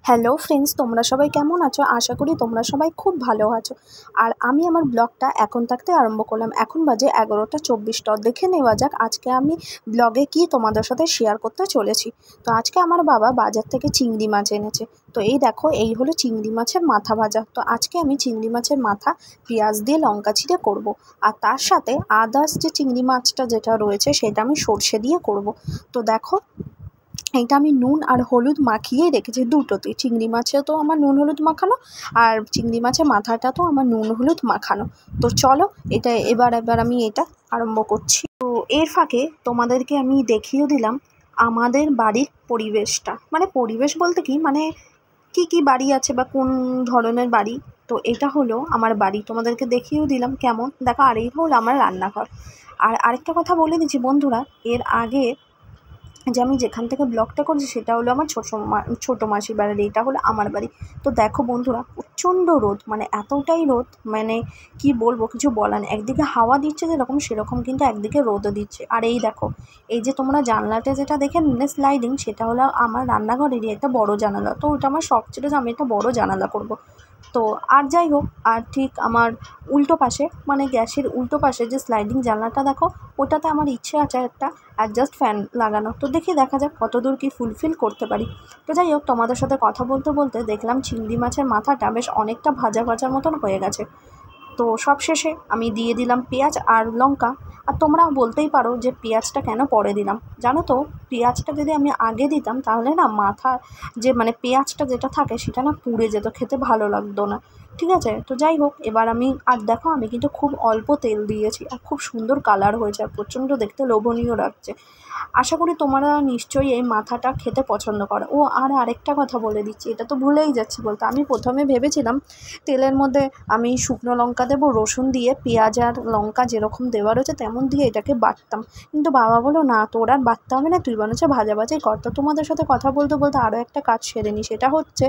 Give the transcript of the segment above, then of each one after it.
Hello friends, তোমরা সবাই কেমন আছো? আশা করি তোমরা সবাই খুব ভালো আছো। আর আমি আমার ব্লগটা এখন থাকতে আরম্ভ করলাম। এখন বাজে 11:24। দেখে নেওয়া যাক আজকে আমি ব্লগে কি তোমাদের সাথে শেয়ার করতে চলেছি। তো আজকে আমার বাবা বাজার থেকে চিংড়ি মাছ এনেছে। তো এই দেখো, এই হলো চিংড়ি মাছের মাথা ভাজা। তো আজকে আমি চিংড়ি মাছের মাথা পেঁয়াজ দিয়ে লঙ্কা ছিঁড়ে করব। আর তার সাথে আদার্স যে চিংড়ি মাছটা যেটা রয়েছে সেটা আমি সর্ষে দিয়ে করব। তো দেখো, এইটা আমি নুন আর হলুদ মাখিয়েই রেখেছি দুটোতেই। চিংড়ি মাছে তো আমার নুন হলুদ মাখানো, আর চিংড়ি মাছের মাথাটা তো আমার নুন হলুদ মাখানো। তো চলো, এটা এবার আমি এটা আরম্ভ করছি। তো এর ফাঁকে তোমাদেরকে আমি দেখিয়ে দিলাম আমাদের বাড়ির পরিবেশটা। মানে পরিবেশ বলতে কি, মানে কি বাড়ি আছে বা কোন ধরনের বাড়ি। তো এটা হলো আমার বাড়ি, তোমাদেরকে দেখিয়েও দিলাম কেমন দেখো। আর এই হলো আমার রান্নাঘর। আর আরেকটা কথা বলে দিচ্ছি বন্ধুরা, এর আগে যে আমি যেখান থেকে ব্লগটা করছি সেটা হলো আমার ছোটো মাসির বাড়ি, এটা হলো আমার বাড়ি। তো দেখো বন্ধুরা, প্রচণ্ড রোদ, মানে এতটাই রোদ, মানে কি বলবো, কিছু বলার নেই। একদিকে হাওয়া দিচ্ছে যেরকম সেরকম কিন্তু একদিকে রোদও দিচ্ছে। আর এই দেখো, এই যে তোমরা জানলাটা যেটা দেখে নিলে স্লাইডিং, সেটা হলো আমার রান্নাঘরেরই একটা বড় জানালা। তো ওটা আমার শখ ছিল যে আমি একটা বড় জানালা করব। তো আর যাই হোক, আর ঠিক আমার উল্টো পাশে, মানে গ্যাসের উল্টো পাশে যে স্লাইডিং জানলাটা দেখো, ওটাতে আমার ইচ্ছে আছে একটা অ্যাডজাস্ট ফ্যান লাগানো। তো দেখা যাক কতদূর কি ফুলফিল করতে পারি। তো যাই হোক, তোমাদের সাথে কথা বলতে বলতে দেখলাম চিংড়ি মাছের মাথাটা বেশ অনেকটা ভাজার মতন হয়ে গেছে। তো সবশেষে আমি দিয়ে দিলাম পেঁয়াজ আর লঙ্কা। আর তোমরা বলতেই পারো যে পেঁয়াজটা কেন পরে দিলাম। জানো তো, পেঁয়াজটা যদি আমি আগে দিতাম তাহলে না মাথা যে মানে পেঁয়াজটা যেটা থাকে সেটা না পুড়ে যেত, খেতে ভালো লাগতো না। ঠিক আছে, তো যাই হোক, এবার আমি আর দেখো আমি কিন্তু খুব অল্প তেল দিয়েছি আর খুব সুন্দর কালার হয়েছে আর প্রচণ্ড দেখতে লোভনীয় লাগছে। আশা করি তোমরা নিশ্চয়ই এই মাথাটা খেতে পছন্দ করো। ও আর আরেকটা কথা বলে দিচ্ছি, এটা তো ভুলেই যাচ্ছি বলতে। আমি প্রথমে ভেবেছিলাম তেলের মধ্যে আমি শুকনো লঙ্কা দেবো, রসুন দিয়ে পেঁয়াজ আর লঙ্কা যেরকম দেওয়া রয়েছে তেমন দিয়ে এটাকে বাটতাম। কিন্তু বাবা বললো না, তোর আর বাটতে হবে না, তুই বরঞ্চ ভাজাই কর। তো তোমাদের সাথে কথা বলতে বলতে আরও একটা কাজ সেরে নিই, সেটা হচ্ছে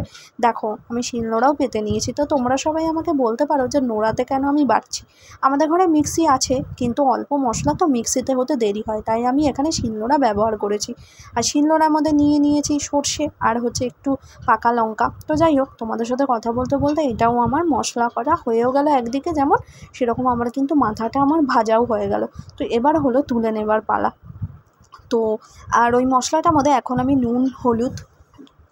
দেখো আমি শিলনোড়াও পেতে নিয়েছি। তো তোমরা সবাই আমাকে বলতে পারো যে নোড়াতে কেন আমি বাটছি। আমাদের ঘরে মিক্সি আছে, কিন্তু অল্প মশলা তো মিক্সিতে হতে দেরি হয়, তাই আমি এখানে শিলনোড়া ব্যবহার করেছি। আর শিলনোড়ার মধ্যে নিয়েছি সর্ষে আর হচ্ছে একটু পাকা লঙ্কা। তো যাই হোক, তোমাদের সাথে কথা বলতে বলতে এটাও আমার মশলা করা হয়েও গেল একদিকে, যেমন সেরকম আমার কিন্তু মাথাটা আমার ভাজাও হয়ে গেল। তো এবার হলো তুলে নেবার পালা। তো আর ওই মশলাটার মধ্যে এখন আমি নুন হলুদ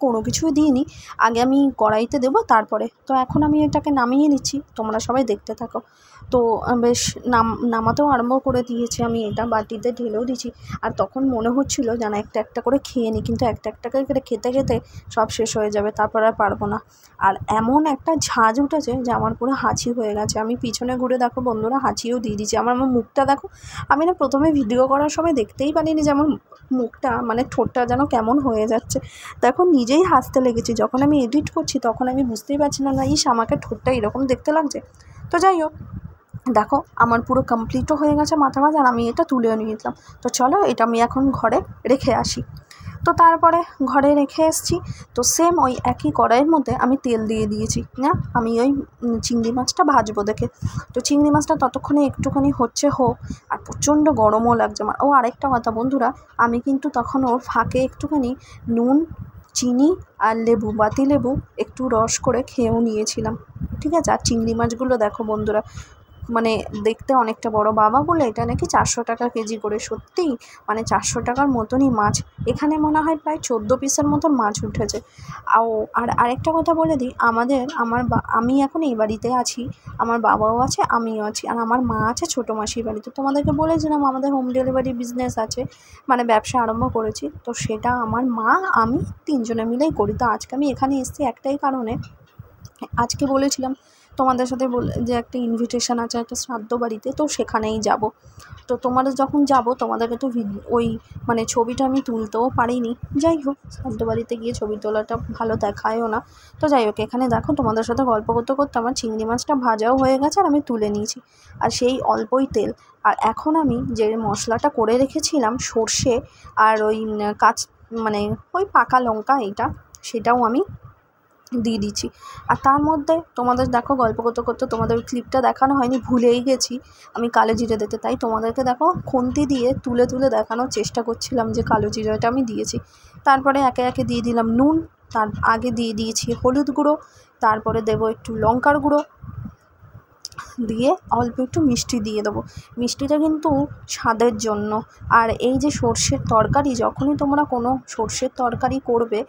কোনো কিছুই দিইনি, আগে আমি কড়াইতে দেবো তারপরে। তো এখন আমি এটাকে নামিয়ে নিচ্ছি, তোমরা সবাই দেখতে থাকো। তো বেশ নামাতেও আরম্ভ করে দিয়েছি, আমি এটা বাটিতে ঢেলেও দিচ্ছি। আর তখন মনে হচ্ছিলো যেন একটা করে খেয়ে নিই, কিন্তু একটা করে খেতে সব শেষ হয়ে যাবে, তারপর আর পারবো না। আর এমন একটা ঝাঁজ উঠেছে যে আমার পুরো হাঁচি হয়ে গেছে। আমি পিছনে ঘুরে দেখো বন্ধুরা, হাঁচিও দিয়ে দিচ্ছি। আমার মুখটা দেখো, আমি না প্রথমে ভিডিও করার সময় দেখতেই পারিনি যে আমার মুখটা মানে ঠোঁটটা যেন কেমন হয়ে যাচ্ছে। দেখো নিজেই হাসতে লেগেছি, যখন আমি এডিট করছি তখন আমি বুঝতেই পারছিলাম না ইস আমাকে ঠোঁটটা এরকম দেখতে লাগছে। তো যাই হোক, দেখো আমার পুরো কমপ্লিটও হয়ে গেছে মাথা ভাজা, আর আমি এটা তুলেও নিয়ে নিলাম। তো চলো, এটা আমি এখন ঘরে রেখে আসি। তো তারপরে ঘরে রেখে এসেছি। তো সেম ওই একই কড়াইয়ের মধ্যে আমি তেল দিয়ে দিয়েছি না, আমি ওই চিংড়ি মাছটা ভাজবো দেখে। তো চিংড়ি মাছটা ততক্ষণে একটুখানি হোক, আর প্রচণ্ড গরমও লাগছে আমার। ও আরেকটা কথা বন্ধুরা, আমি কিন্তু তখন ওর ফাঁকে একটুখানি নুন চিনি আর বাতি লেবু একটু রস করে খেয়েও নিয়েছিলাম। ঠিক আছে, আর চিংড়ি মাছগুলো দেখো বন্ধুরা, মানে দেখতে অনেকটা বড়। বাবা বলে এটা নাকি 400 টাকা কেজি করে। সত্যিই মানে 400 টাকার মতনই মাছ। এখানে মনে হয় প্রায় 14 পিসের মতন মাছ উঠেছে। আর আরেকটা কথা বলে দিই, আমি এখন এই বাড়িতে আছি, আমার বাবাও আছে, আমিও আছি, আর আমার মা আছে ছোটো মাসির বাড়িতে। তোমাদেরকে বলেছিলাম আমাদের হোম ডেলিভারি বিজনেস আছে, মানে ব্যবসা আরম্ভ করেছি। তো সেটা আমার মা আমি 3 জনে মিলেই করি। তো আজকে আমি এখানে এসেছি একটাই কারণে, আজকে বলেছিলাম তোমাদের সাথে যে একটা ইনভিটেশন আছে একটা শ্রাদ্ধ বাড়িতে, তো সেখানেই যাব। তো তোমরা যখন যাব তোমাদেরকে তো ওই মানে ছবিটা আমি তুলতেও পারিনি। যাই হোক, শ্রাদ্ধ বাড়িতে গিয়ে ছবি তোলাটা ভালো দেখায়ও না। তো যাই হোক, এখানে দেখো তোমাদের সাথে গল্প করতে করতে আমার চিংড়ি মাছটা ভাজাও হয়ে গেছে আর আমি তুলে নিয়েছি, আর সেই অল্পই তেল। আর এখন আমি যে মশলাটা করে রেখেছিলাম সর্ষে আর ওই মানে ওই পাকা লঙ্কা, সেটাও আমি দিয়ে দিচ্ছি। আর তার মধ্যে তোমাদের দেখো গল্প করতে করতে তোমাদের ক্লিপটা দেখানো হয়নি, ভুলেই গেছি আমি কালো জিরে দিতে। তাই তোমাদেরকে দেখো খুন্তি দিয়ে তুলে দেখানোর চেষ্টা করছিলাম যে কালো জিরাটা আমি দিয়েছি। তারপরে একে একে দিয়ে দিলাম নুন, তার আগে দিয়ে দিয়েছি হলুদ গুঁড়ো, তারপরে দেবো একটু লঙ্কার গুঁড়ো, দিয়ে অল্প একটু মিষ্টি দিয়ে দেবো। মিষ্টিটা কিন্তু স্বাদের জন্য। আর এই যে সর্ষের তরকারি, যখনই তোমরা কোনো সর্ষের তরকারি করবে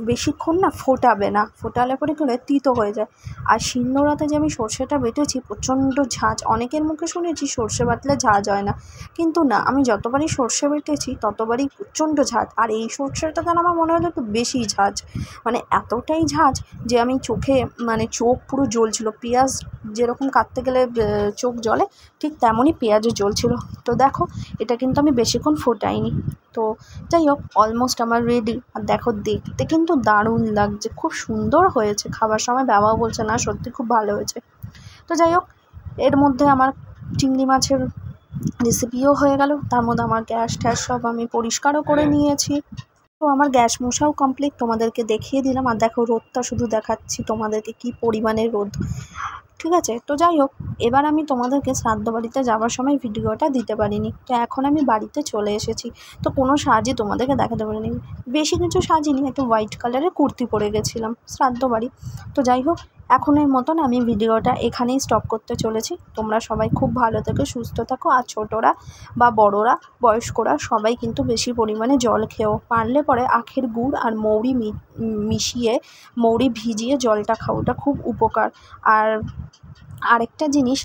বেশিক্ষণ না ফোটাবে না, ফোটালে পরে গেলে তিতো হয়ে যায়। আর শিলনোড়াতে যে আমি সর্ষেটা বেটেছি প্রচণ্ড ঝাঁঝ। অনেকের মুখে শুনেছি সর্ষে বাটলে ঝাঁঝ হয় না, কিন্তু না, আমি যতবারই সর্ষে বেটেছি ততবারই প্রচণ্ড ঝাঁঝ। আর এই সর্ষেটা যেন আমার মনে হলো একটু বেশি ঝাঁঝ, মানে এতটাই ঝাঁঝ যে আমি চোখে মানে চোখ পুরো জ্বলছিল। পেঁয়াজ যেরকম কাটতে গেলে চোখ জ্বলে, ঠিক তেমনই পেঁয়াজও জ্বলছিল। তো দেখো, এটা কিন্তু আমি বেশিক্ষণ ফোটাইনি। তো যাই হোক, অলমোস্ট আমার রেডি। আর দেখো, দেখতে কিন্তু দারুণ লাগছে, খুব সুন্দর হয়েছে। খাবার সময় বাবাও বলছে না সত্যি খুব ভালো হয়েছে। তো যাই হোক, এর মধ্যে আমার চিংড়ি মাছের রেসিপিও হয়ে গেল। তার মধ্যে আমার গ্যাস ট্যাস সব আমি পরিষ্কারও করে নিয়েছি। তো আমার গ্যাস মোছাও কমপ্লিট, তোমাদেরকে দেখিয়ে দিলাম। আর দেখো, রোদটা শুধু দেখাচ্ছি তোমাদেরকে কি পরিমাণের রোদ, ঠিক আছে। তো যাই হোক, এবার আমি তোমাদেরকে শ্রাদ্ধ বাড়িতে যাওয়ার সময় ভিডিওটা দিতে পারিনি। তো এখন আমি বাড়িতে চলে এসেছি, তো কোনো সাজই তোমাদেরকে দেখাতে পারিনি। বেশি কিছু সাজিনি, একটু হোয়াইট কালারের কুর্তি পরে গেছিলাম শ্রাদ্ধ বাড়ি। তো যাই হোক, এখনের মতন আমি ভিডিওটা এখানেই স্টপ করতে চলেছি। তোমরা সবাই খুব ভালো থেকো, সুস্থ থাকো। আর ছোটরা বা বড়রা, বয়স্করা সবাই কিন্তু বেশি পরিমাণে জল খেও। পারলে পরে আখের গুড় আর মৌরি মিশিয়ে, মৌরি ভিজিয়ে জলটা খাও, ওটা খুব উপকার। আর আরেকটা জিনিস,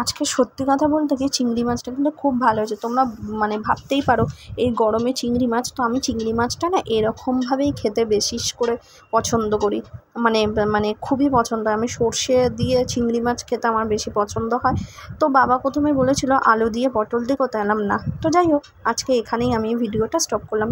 আজকে সত্যি কথা বলতে কি, চিংড়ি মাছটা কিন্তু খুব ভালো হয়েছে। তোমরা মানে ভাবতেই পারো এই গরমে চিংড়ি মাছ, তো আমি চিংড়ি মাছটা না এরকমভাবেই খেতে বেশি করে পছন্দ করি। মানে মানে খুবই পছন্দ। আমি সর্ষে দিয়ে চিংড়ি মাছ খেতে আমার বেশি পছন্দ হয়। তো বাবা প্রথমে বলেছিল আলু দিয়ে পটল দিয়ে কোথায়, এলাম না। তো যাই হোক, আজকে এখানেই আমি ভিডিওটা স্টপ করলাম।